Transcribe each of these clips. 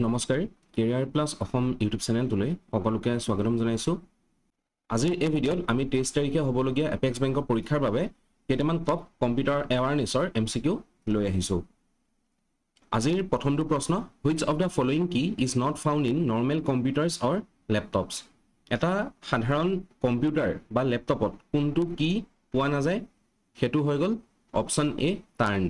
নমস্কাৰ career plus Assam YouTube চেনেলটোলৈ সকলোকে স্বাগতম জনাইছো। আজিৰ এই ভিডিঅ'ত আমি 23 তাৰিখে হ'বলগীয়া এপেক্স বেংকৰ পৰীক্ষাৰ বাবে কেইটামান টপ কম্পিউটাৰ এৱাৰনেছৰ MCQ লৈ আহিছো। আজিৰ প্ৰথমটো প্ৰশ্ন, which of the following key is not found in normal computers or laptops? এটা সাধাৰণ কম্পিউটাৰ বা ল্যাপটপত কোনটো কি পোৱা নাযায়? হেতু হৈ গল option A turn.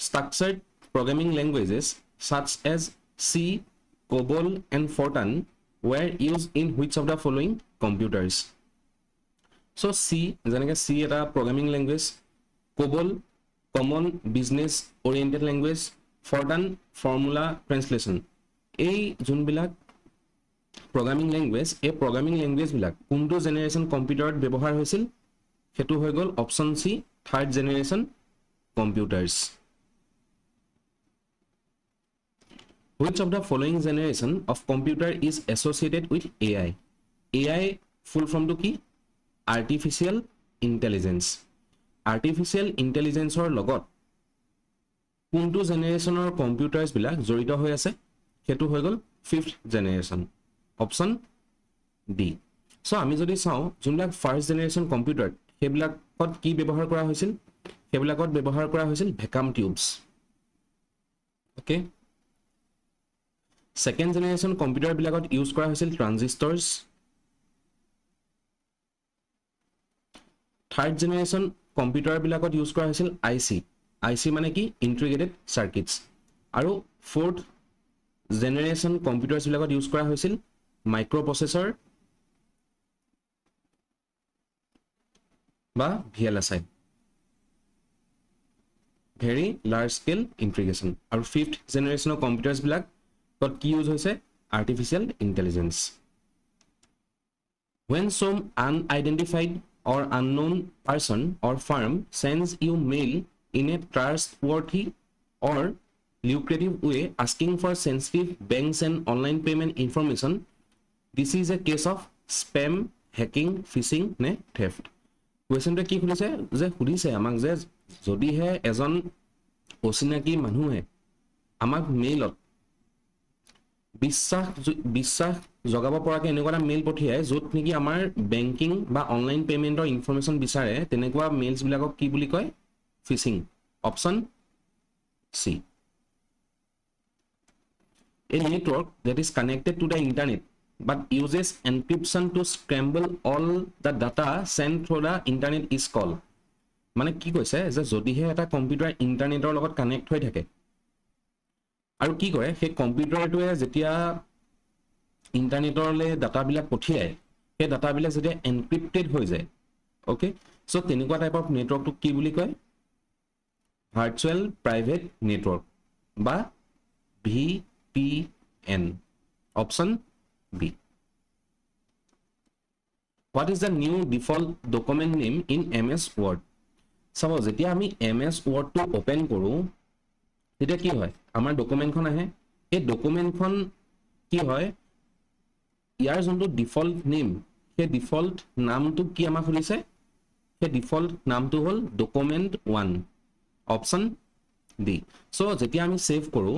Structured programming languages such as C, COBOL and Fortran were used in which of the following computers? So C, যেনেকৈ C এটা programming language, COBOL common business oriented language, Fortran formula translation. এই যোনবিলাক programming language, এই programming language বিলাক কোনটো generation কম্পিউটাৰত ব্যৱহাৰ হৈছিল? হেতু হৈ গল option C third generation computers. Which of the following generation of computer is associated with AI? AI full form to ki? Artificial intelligence. Artificial intelligence or logot kuntu generation or computers bilak jorito hoi ase hetu hoi gol 5th generation. Option D. So ami jodi sao junlak first generation computer hebilakot ki byabohar kora hoisil? Hebilakot byabohar kora hoisil vacuum tubes. Okay. Second generation computer bilakot use kora hoisil transistors. Third generation computer bilakot use kora hoisil IC. IC mane ki integrated circuits. Aru fourth generation computers bilakot use kora hoisil microprocessor ba VLSI. Very large scale integration. Aru fifth generation of computers bilak what key use hoise artificial intelligence. When some unidentified or unknown person or firm sends you mail in a trustworthy or lucrative way asking for sensitive banks and online payment information, this is a case of spam, hacking, phishing ne theft. Question to ki khudise je khudise amak je jodi he ejon osinaki manu he amak mailot বিশ্বাস জগাব পৰাকে এনেকুৱা mail পঠিয়ায় য'ত নেকি আমাৰ banking বা online পেমেন্টৰ information বিচাৰে তেনেকুৱা মেইলছ বিলাকক কি বুলি কয়? Phishing. Option C. A network that is connected to the internet but uses encryption to scramble all the data sent through the internet is called. মানে কি কৈছে যে যদিহে এটা কম্পিউটাৰ ইন্টাৰনেটৰ লগত কানেক্ট হৈ থাকে আৰু কি কৰে সেই কম্পিউটাৰটোৱে যেতিয়া ইন্টাৰনেটৰলে ডাটা বিলাক পঠিয়ায় সেই ডাটা বিলাক যেতিয়া এনক্ৰিপ্টেড হৈ যায়, ওকে, সো তেনেকুৱা টাইপ অফ নেটৱৰ্কটো কি বুলি কয়? ভাৰ্চুৱেল প্ৰাইভেট নেটৱৰ্ক বা VPN. Option B. What is the new default document name in MS Word? চাব যেতিয়া আমি MS Word টো ওপেন কৰো তেতিয়া কি হয় আমাৰ ডকুমেন্টখন আহে। এই ডকুমেন্টখন কি হয় ইয়াৰ যোনটো ডিফল্ট নেম সেই ডিফল্ট নামটো কি আমাক খুলিছে? সেই ডিফল্ট নামটো হল ডকুমেন্ট 1. Option D. সো যেতিয়া আমি সেভ কৰো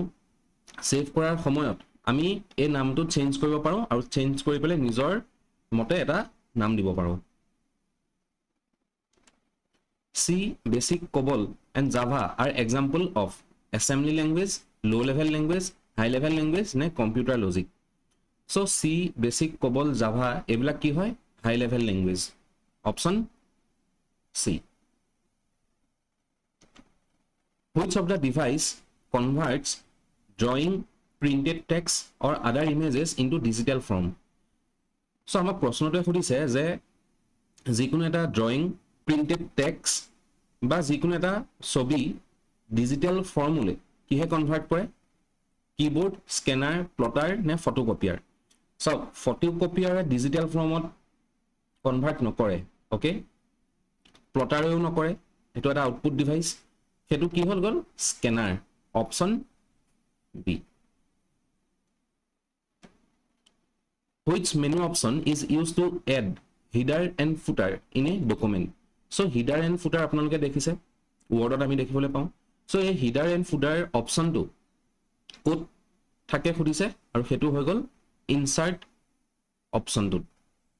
সেভ কৰাৰ সময়ত আমি এই নামটো চেঞ্জ কৰিব পাৰো আৰু চেঞ্জ কৰি পেলে নিজৰ মতে এটা নাম দিব পাৰো। C, basic COBOL and Java are example of assembly language, low level language, high level language ne computer logic. So C, basic COBOL, Java ebilak ki hoy high level language. Option C. Which of the device converts drawing, printed text or other images into digital form? So amak proshnote khudise je jikono eta drawing, printed text বা যিকোনো এটা ছবি digital ফৰ্মুলে কিহে convert কৰে? Keyboard, scanner, প্লটাৰ নে photocopier? সব ফটোকপিয়াৰে digital ফৰ্মত কনভাৰ্ট নকৰে, ওকে, প্লটাৰেও নকৰে, এটো এটা আউটপুট ডিভাইস, হেতু কি হল গল? Scanner. Option B. Which menu option is used to add header and footer in a document? So header and footer আপোনালোকে দেখিছে ওয়ার্ডত আমি দেখিবলৈ পাওঁ সো এই হিডাৰ এণ্ড ফুডাৰ অপশ্যনটো ক'ত থাকে সুধিছে আৰু সেইটো হৈ গ'ল ইনচাৰ্ট অপশ্যনটোত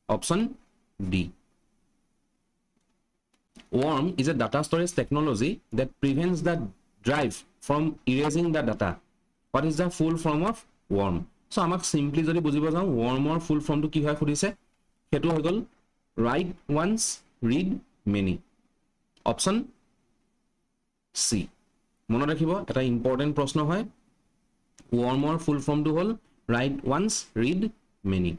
option D Worm is a data storage technology that prevents the drive from erasing the data. What is the full form of worm? So আমাক simply যদি বুজিব যাওঁ wormৰ full form টো কি হয় সুধিছে সেইটো হৈ গ'ল write once read many option C মনত ৰাখিব এটা ইম্পৰ্টেন্ট প্ৰশ্ন হয় wormৰ full form টো হ'ল write once read many.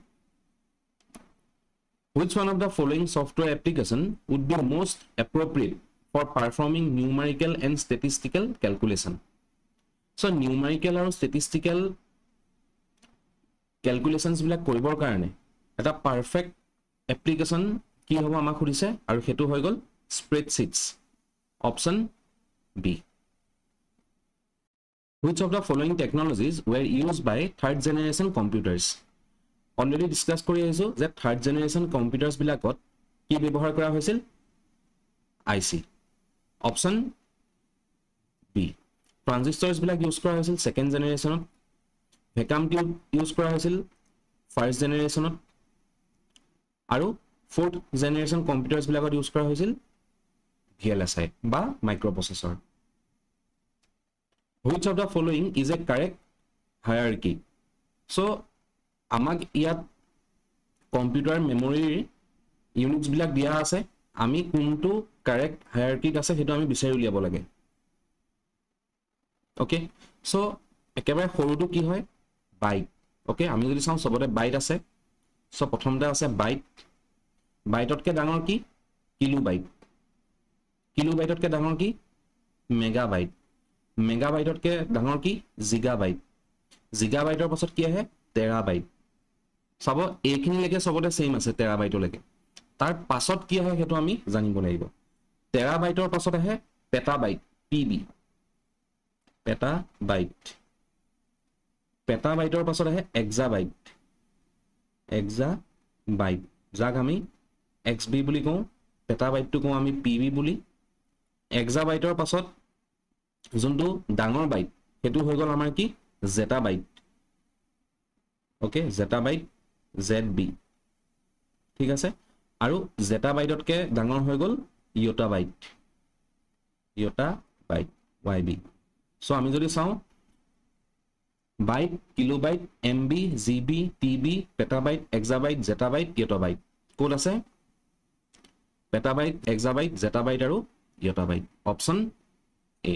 Which one of the following software application would be most appropriate for performing numerical and statistical calculation? So numerical and statistical calculations bilak koribor karone eta perfect application ki hobo amak khudise aru hetu hoy gol spreadsheets option B. Which of the following technologies were used by third generation computers? Already discussed kori aisu that third generation computers bilakot ki byabohar kora hoisil IC option B. Transistors bilak use kora hoisil second generation vacuum tube use kora hoisil first generation aru fourth generation computers bilakot use kora hoisil VLSI ba microprocessor. Which of the following is a correct hierarchy? So আমাক ইয়াত computer memory units বিলাক দিয়া আছে আমি কোনটো correct হায়াৰাৰ্কিত আছে হেতু আমি বিচাৰি উলিয়াব লাগে ওকে সো একেবাৰে সৰুটো কি হয় বাইট ওকে আমি যদি চাওঁ সবতে বাইট আছে সো প্ৰথমতে আছে বাইট বাইটতকে ডাঙৰ কি কিলোবাইটতকে ডাঙৰ কি মেগাবাইট মেগাবাইটতকে ডাঙৰ কি জিগাবাইট জিগাবাইটৰ পাছত কি আহে টেৰাবাইট সব এইখিনি লেকে সবতে সেম আছে টেৰাবাইট লেকে তাৰ পাছত কি হয় হেতু আমি জানিব লাগিব টেৰাবাইটৰ পাছত আহে পেটাবাইট পিবি পেটাবাইটৰ পাছত আহে এক্সাবাইট যাক আমি এক্সবি বুলি কওঁ পেটাবাইটটো কওঁ আমি পিবি বুলি এক্সাবাইটৰ পাছত যোনটো ডাঙৰ বাইট হেতু হৈ গল আমাৰ কি জেটাবাইট ওকে জেটাবাইট ZB ঠিক আছে আৰু জেটাবাইটতকে ডাঙৰ হৈ গল ইয়োটাবাইট YB সো আমি যদি চাওঁ byte kilobyte MB GB TB petabyte exabyte zettabyte yottabyte code আছে পেটাবাইট এক্সাবাইট জেটাবাইট আৰু yottabyte option A.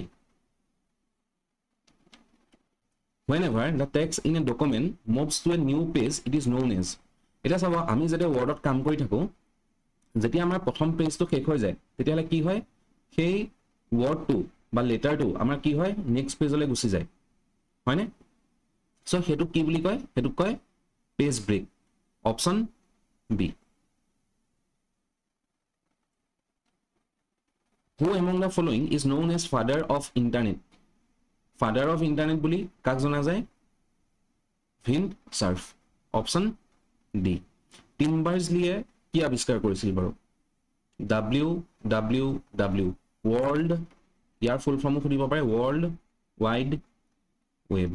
Whenever the text in a document moves to a new page, it is known as. Eta sabo ami jete wordot kam kori thaku jeti amar prothom page to shekh hoy jay tetia hole ki hoy সেই word to ba letter to amar ki hoy next page le gusi jay hoy ne so hetu ki buli koy hetu koy page break option B. Who among the following is known as father of internet? Father of internet বুলি কাক জনা যায় ভিন্ড Surf option D টিম্বার্সলিয়ে কি আবিষ্কাৰ কৰিছিল বাৰু www world ইয়াৰ ফুল form খুদিব পাৰে world wide web.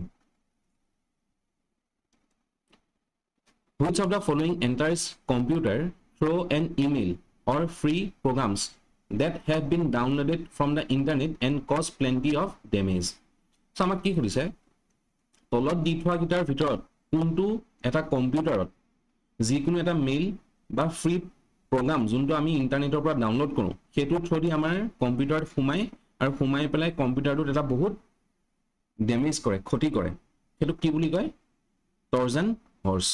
Which of the following enters computer through an email or free programs that have been downloaded from the internet and cause plenty of damage? আমাক কি কৰিছে তলত দি থোৱা কিটাৰ ভিতৰত কোনটো এটা কম্পিউটাৰত যিকোনো এটা মেইল বা ফ্ৰী প্ৰগ্ৰাম যোনটো আমি ইন্টাৰনেটৰ পৰা ডাউনলোড কৰো হেতু থ্ৰুদি আমাৰ কম্পিউটাৰত সোমাই পেলাই কম্পিউটাৰটোত এটা বহুত ড্যামেজ কৰে ক্ষতি কৰে হেতু কি বুলি কয় Trojan horse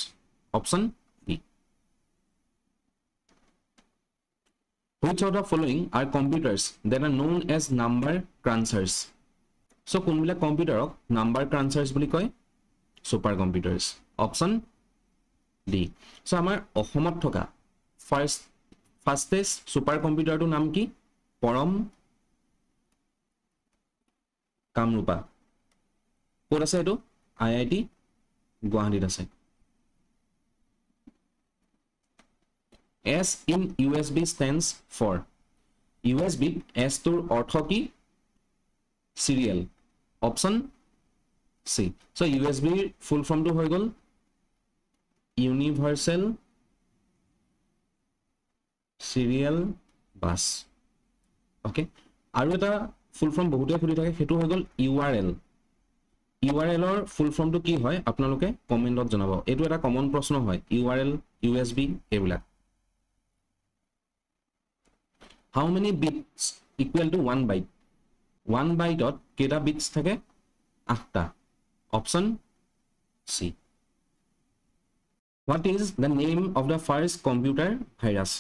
option D. Which of the following are computers that are known as number crunchers? So কোনবিলা কম্পিউটাৰক নাম্বাৰ ক্ৰাঞ্চাৰ্ছ বুলি কয় super computers option D. So আমাৰ অসমত থকা ফাৰ্ষ্টেষ্ট সুপাৰ কম্পিউটাৰটোৰ নাম কি পৰম কামৰূপা ক'ত আছে এইটো IIT গুৱাহাটীত আছে. S in USB stands for USB S তোৰ অৰ্থ কি serial option C so USB full form to hoy gol universal serial bus okay aru eta full form bahute khudi thake hetu hoy gol URL or full form to ki hoy apnaloke comment ot janabo etu eta common proshno hoy URL USB ebila how many bits equal to 1 byte 1 byte ot keta bits thake 8 option C what is the name of the first computer virus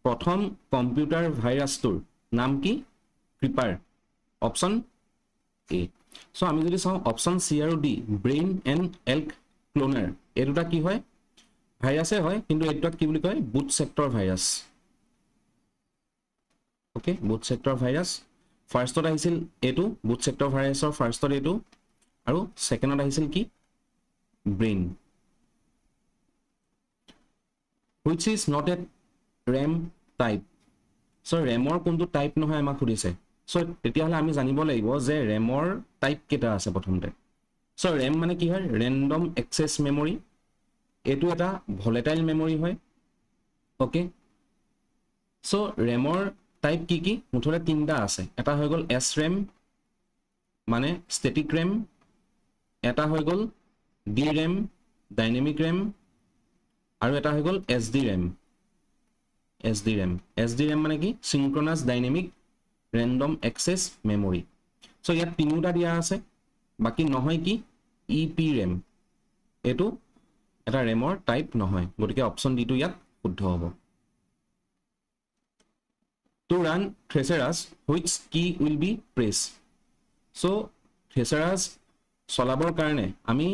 prothom computer virus tur naam ki creeper option A so ami jodi saw option C aru D brain and elk cloner eduta ki hoy virus e hoy kintu etu ki boli koy boot sector virus okay boot sector virus first ot ahisil etu boot sector virus or first ot etu aru second ot ahisil ki brain which is not a RAM type so RAM or kuntu type no hoy ama khudise so tetia hole ami janibo lagibo je RAM or type keta ase prothomte so RAM mane ki hoy random access memory etu eta volatile memory hoy okay so RAM or type ki muthole tinta ase eta hoy gol SRAM mane static RAM eta hoy gol DRAM dynamic RAM aru eta hoy gol SDRAM mane ki synchronous dynamic random access memory so yat tinuta dia ase baki nohoy ki EPRAM etu eta RAM or type nohoy gotike option D tu yat শুদ্ধ hobo to run Thesaurus which key will be pressed so Thesaurus solabor karone ami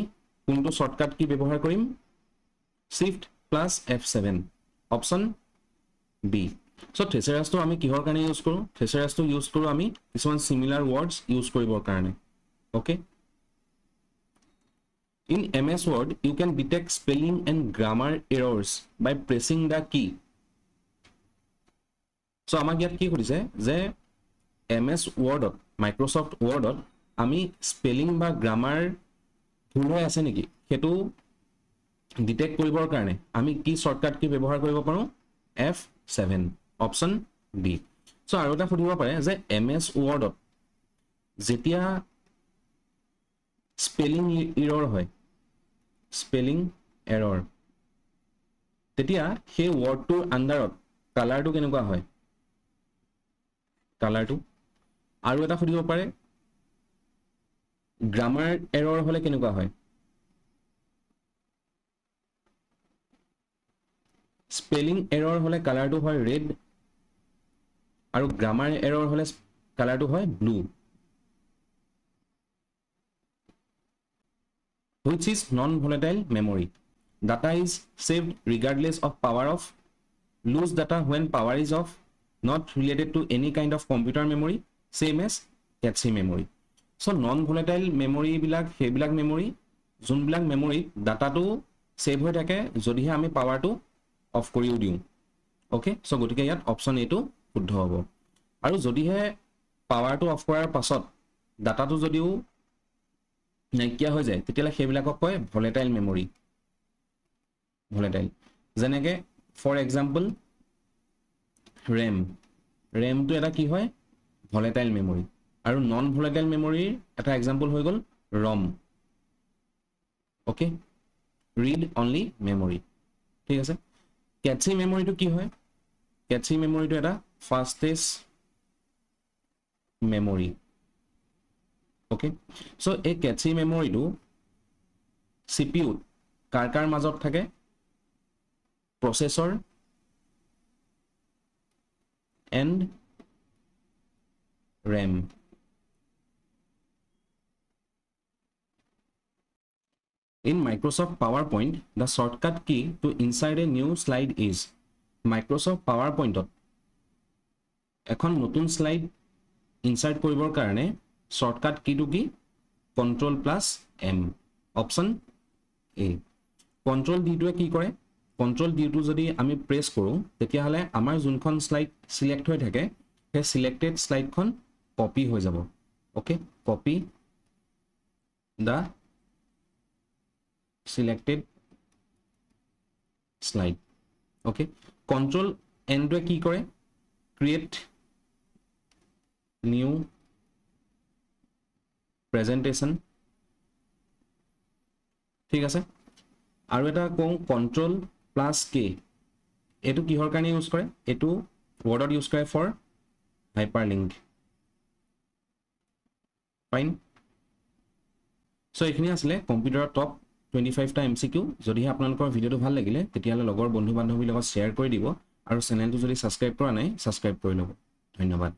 kuntu shortcut key ব্যবহার করিম shift plus F7 option B so Thesaurus to ami kihor karone use koru Thesaurus to use koru ami কিছুমান similar words use koribor karone okay in MS Word you can detect spelling and grammar errors by pressing the key so আমাক ইয়াত কি কৰিছে যে MS Word Microsoft Word আমি spelling বা grammar ভুল হৈ আছে নেকি হেতু ডিটেক্ট কৰিবৰ কাৰণে আমি কি শৰ্টকাট কি ব্যৱহাৰ কৰিব পাৰো F7 অপশন D সো আৰু এটা খুদিব পাৰে যে MS Word যেতিয়া স্পেলিং এৰৰ হয় স্পেলিং এৰৰ তেতিয়া সেই ওয়াৰ্ডটোৰ আন্ডাৰত কালাৰটো কেনেকুৱা হয় কালাৰটো আৰু এটা খুদিব পাৰে গ্ৰামাৰ এৰৰ হলে কেনেকুৱা হয় স্পেলিং এৰৰ হলে কালাৰটো হয় ৰেড আৰু গ্রামার এরর হলে কালারটো হয় blue which is non volatile memory data is saved regardless of power off lose data when power is off not related to any kind of computer memory same as cache memory so non volatile memory bilak hebilak memory jun bilak memory data to save hoy thake jodi he ami power to off koriu diu okay so gotike yat option A to শুদ্ধ hobo aru jodi he power to off korar pasot data to jodiu নাইকিয়া হৈ যায় তেতিয়ালে হেবিলাকক কয় volatile memory volatile যেনেকে for example RAM to এটা কি হয় volatile memory আৰু non volatile memory এটা example হৈ গল ROM okay read only memory ঠিক আছে cache memory to কি হয় cache memory to এটা fastest memory okay so a cache memory to CPU কাৰ মাজত থাকে processor and RAM in Microsoft PowerPoint the shortcut key to inside a new slide is Microsoft PowerPoint এখন নতুন slide insert কৰিবৰ কাৰণে shortcut key to কি control plus M option A control D to কি কৰে control D to যদি আমি press কৰো তেতিয়া হলে আমাৰ যোনখন স্লাইড সিলেক্ট হৈ থাকে সেই সিলেক্টেড স্লাইডখন কপি হৈ যাব okay, copy the selected slide. Okay, control n to কি কৰে create new presentation. ঠিক আছে, আৰু এটা কওঁ control plus k, এটো কিহৰ কাৰণে ইউজ কৰে, এটো wordত ইউজ কৰে for hyperlink. Fine. So এইখিনি আসলে কম্পিউটাৰৰ টপ 25টা MCQ. যদিহে আপোনালোকৰ ভিডিওটো ভাল লাগিলে তেতিয়াহলে লগৰ বন্ধু বান্ধৱীৰ লগত শেয়াৰ কৰি দিব আৰু চেনেলটো যদি সাবস্ক্ৰাইব কৰা নাই সাবস্ক্ৰাইব কৰি ল'ব। ধন্যবাদ।